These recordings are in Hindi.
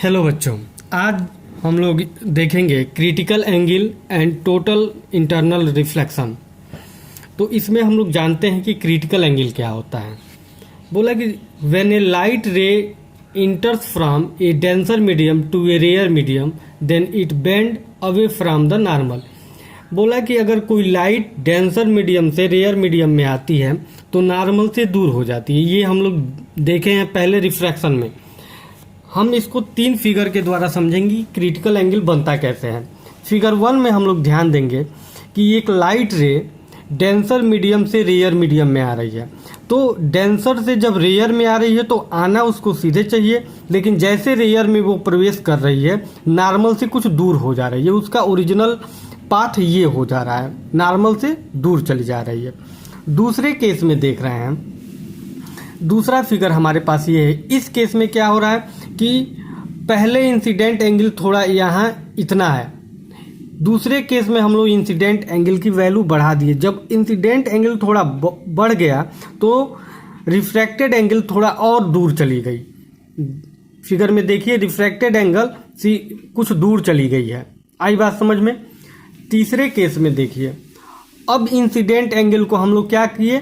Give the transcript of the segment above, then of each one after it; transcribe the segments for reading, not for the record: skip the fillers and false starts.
हेलो बच्चों, आज हम लोग देखेंगे critical angle and total internal reflection. तो इसमें हम लोग जानते हैं कि क्रिटिकल एंगल क्या होता है। बोला कि when a light ray enters from a denser medium to a rare medium then it bend away from the normal. बोला कि अगर कोई लाइट डेंसर मीडियम से रेयर मीडियम में आती है तो नॉर्मल से दूर हो जाती है। ये हम लोग देखे हैं पहले रिफ्रैक्शन में। हम इसको 3 फिगर के द्वारा समझेंगे क्रिटिकल एंगल बनता कैसे है। फिगर 1 में हम लोग ध्यान देंगे कि एक लाइट रे डेंसर मीडियम से रेयर मीडियम में आ रही है। तो डेंसर से जब रेयर में आ रही है तो आना उसको सीधे चाहिए, लेकिन जैसे रेयर में वो प्रवेश कर रही है नॉर्मल से कुछ दूर हो जा रही है। उसका ओरिजिनल पाथ ये हो जा रहा है, नॉर्मल से दूर चली जा रही है। दूसरे केस में देख रहे हैं, दूसरा फिगर हमारे पास ये है। इस केस में क्या हो रहा है कि पहले इंसिडेंट एंगल थोड़ा यहाँ इतना है, दूसरे केस में हम लोग इंसिडेंट एंगल की वैल्यू बढ़ा दिए। जब इंसिडेंट एंगल थोड़ा बढ़ गया तो रिफ्रैक्टेड एंगल थोड़ा और दूर चली गई। फिगर में देखिए रिफ्रैक्टेड एंगल सी कुछ दूर चली गई है। आई बात समझ में। तीसरे केस में देखिए, अब इंसिडेंट एंगल को हम लोग क्या किए,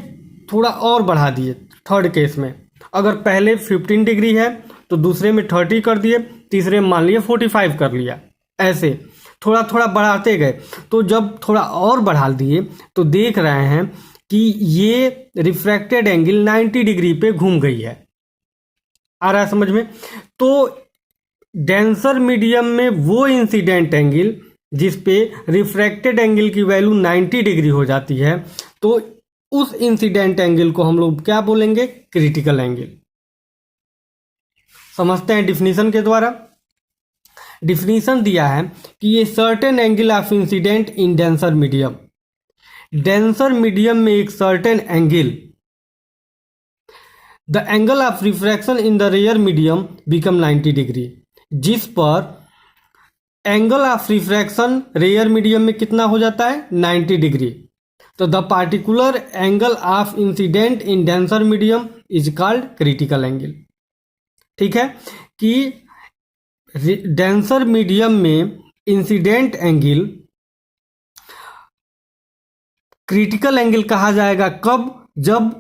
थोड़ा और बढ़ा दिए। थर्ड केस में अगर पहले 15 डिग्री है तो दूसरे में 30 कर दिए, तीसरे में मान लिया 45 कर लिया। ऐसे थोड़ा थोड़ा बढ़ाते गए। तो जब थोड़ा और बढ़ा दिए तो देख रहे हैं कि ये रिफ्रैक्टेड एंगल 90 डिग्री पे घूम गई है। आ रहा है समझ में। तो डेंसर मीडियम में वो इंसिडेंट एंगल जिस पे रिफ्रैक्टेड एंगल की वैल्यू 90 डिग्री हो जाती है, तो उस इंसिडेंट एंगल को हम लोग क्या बोलेंगे, क्रिटिकल एंगल। समझते हैं डिफिनीशन के द्वारा। डिफिनीशन दिया है कि ये certain angle of incident in denser medium. Denser medium में एक certain angle, the angle of refraction in the rare medium become 90 degree, जिस पर angle of refraction rare medium में कितना हो जाता है, 90 डिग्री। तो the particular angle of incident in denser medium is called critical angle. ठीक है कि डेंसर मीडियम में इंसिडेंट एंगल क्रिटिकल एंगल कहा जाएगा कब, जब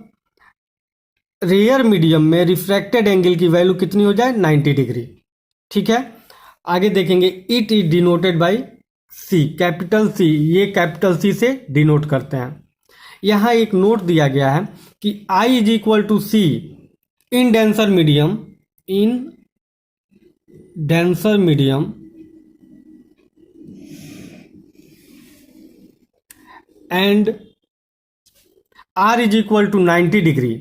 रेयर मीडियम में रिफ्रैक्टेड एंगल की वैल्यू कितनी हो जाए, 90 डिग्री। ठीक है, आगे देखेंगे। It is denoted by C, capital C, ये कैपिटल सी से डिनोट करते हैं। यहाँ एक नोट दिया गया है कि I is equal to C in denser medium, in denser medium and R is equal to 90 degree.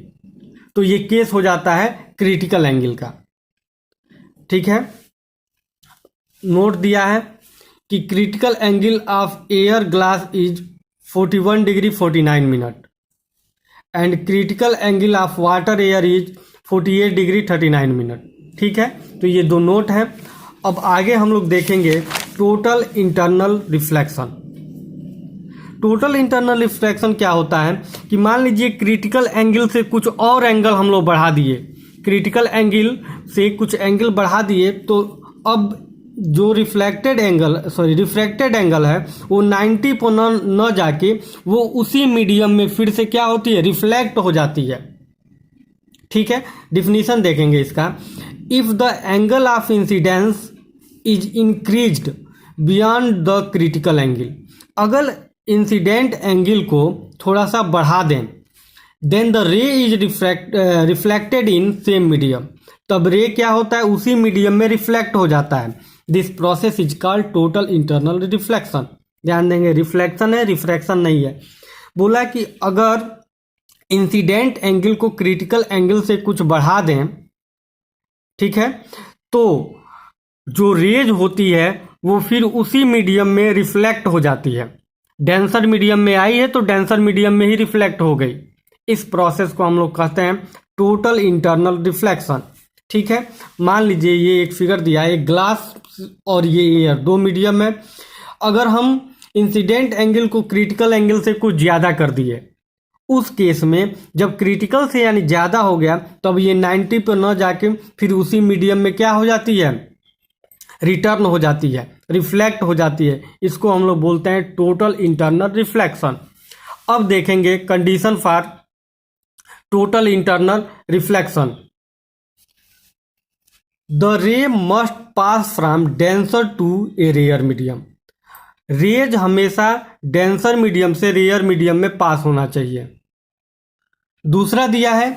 तो ये केस हो जाता है क्रिटिकल एंगल का। ठीक है, नोट दिया है कि critical angle of air glass is 41 degree 49 minute and critical angle of water air is 48 degree 39 minute. ठीक है, तो ये 2 नोट हैं। अब आगे हम लोग देखेंगे total internal reflection. Total internal reflection क्या होता है कि मान लीजिए क्रिटिकल एंगल से कुछ और एंगल हम लोग बढ़ा दिए, क्रिटिकल एंगल से कुछ एंगल बढ़ा दिए, तो अब जो रिफ्रैक्टेड एंगल है वो 90 पर न जाके वो उसी मीडियम में फिर से क्या होती है, रिफ्लेक्ट हो जाती है। ठीक है, डिफिनीशन देखेंगे इसका। If the angle of incidence is increased beyond the critical angle, अगर इंसिडेंट एंगल को थोड़ा सा बढ़ा दें, then the ray is reflected in same medium, तब रे क्या होता है, उसी मीडियम में रिफ्लेक्ट हो जाता है। This process is called total internal reflection. ध्यान देंगे, रिफ्लेक्शन है, रिफ्रैक्शन नहीं है। बोला कि अगर इंसिडेंट एंगल को क्रिटिकल एंगल से कुछ बढ़ा दें, ठीक है, तो जो रेज होती है वो फिर उसी मीडियम में रिफ्लेक्ट हो जाती है। डेंसर मीडियम में आई है तो डेंसर मीडियम में ही रिफ्लेक्ट हो गई। इस प्रोसेस को हम लोग कहते हैं टोटल इंटरनल रिफ्लेक्शन। ठीक है, मान लीजिए ये एक फिगर दिया है, एक ग्लास और ये एयर, 2 मीडियम है। अगर हम इंसिडेंट एंगल को क्रिटिकल एंगल से कुछ ज़्यादा कर दिए, उस केस में जब क्रिटिकल से यानी ज़्यादा हो गया तब ये 90 पर न जाके फिर उसी मीडियम में क्या हो जाती है, रिटर्न हो जाती है, रिफ्लेक्ट हो जाती है, इसको हम लोग बोलते हैं टोटल इंटरनल रिफ्लेक्शन। अब देखेंगे condition for total internal reflection. The ray must pass from denser to a rare medium. Rays हमेशा डेंसर मीडियम से रेयर मीडियम में पास होना चाहिए। दूसरा दिया है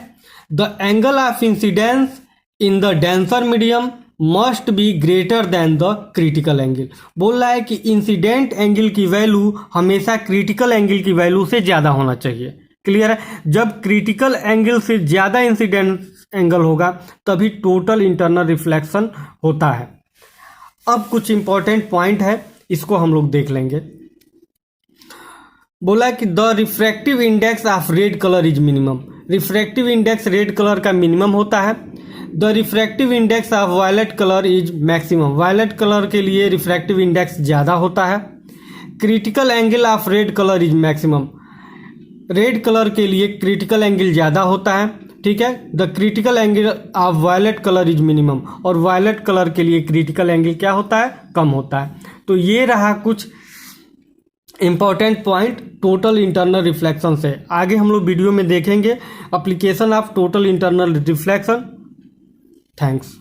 the angle of incidence in the denser medium must be greater than the critical angle. बोल रहा है कि इंसिडेंट एंगल की वैल्यू हमेशा क्रिटिकल एंगल की वैल्यू से ज़्यादा होना चाहिए। क्लियर है? जब क्रिटिकल एंगल से ज़्यादा इंसिडेंट एंगल होगा तभी टोटल इंटरनल रिफ्लेक्शन होता है। अब कुछ इंपॉर्टेंट पॉइंट है, इसको हम लोग देख लेंगे। बोला कि the refractive index of red colour is minimum. Refractive index red colour का मिनिमम होता है। The refractive index of violet colour is maximum. Violet colour के लिए रिफ्रैक्टिव इंडेक्स ज़्यादा होता है। Critical angle of red colour is maximum. Red colour के लिए क्रिटिकल एंगल ज़्यादा होता है, ठीक है। The critical angle of violet colour is minimum. और वायलेट कलर के लिए क्रिटिकल एंगल क्या होता है? कम होता है। तो ये रहा कुछ important point total internal reflection से। आगे हम लोग वीडियो में देखेंगे application of total internal reflection. Thanks.